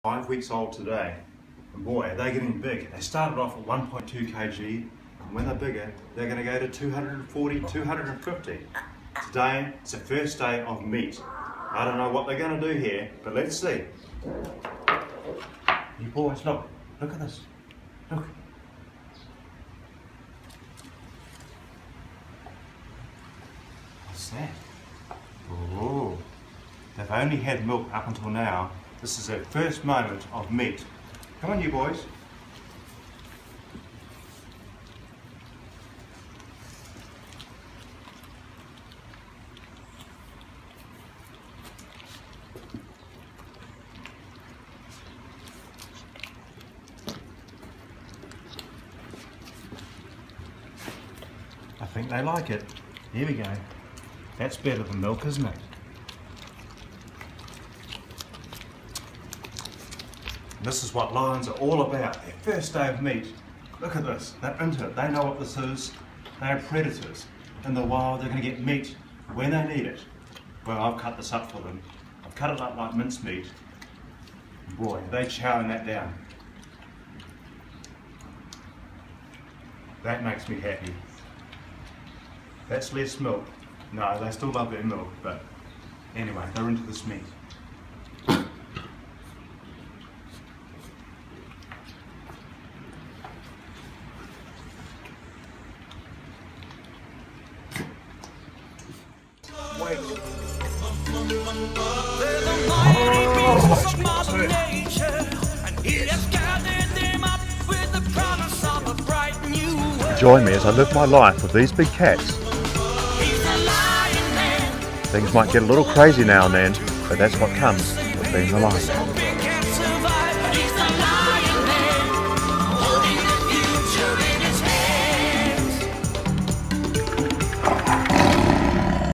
5 weeks old today, and boy, are they getting big. They started off at 1.2 kg, and when they're bigger, they're going to go to 240, 250. Today, it's the first day of meat. I don't know what they're going to do here, but let's see. You boys, look at this. Look. What's that? Oh, they've only had milk up until now. This is their first moment of meat. Come on, you boys. I think they like it. Here we go. That's better than milk, isn't it? This is what lions are all about, their first day of meat. Look at this, they're into it, they know what this is. They are predators. In the wild, they're going to get meat when they need it. Well, I've cut this up for them. I've cut it up like mincemeat. Boy, are they chowing that down. That makes me happy. That's less milk. No, they still love their milk, but anyway, they're into this meat. Wait. Join me as I live my life with these big cats. Things might get a little crazy now and then, but that's what comes with being a lion.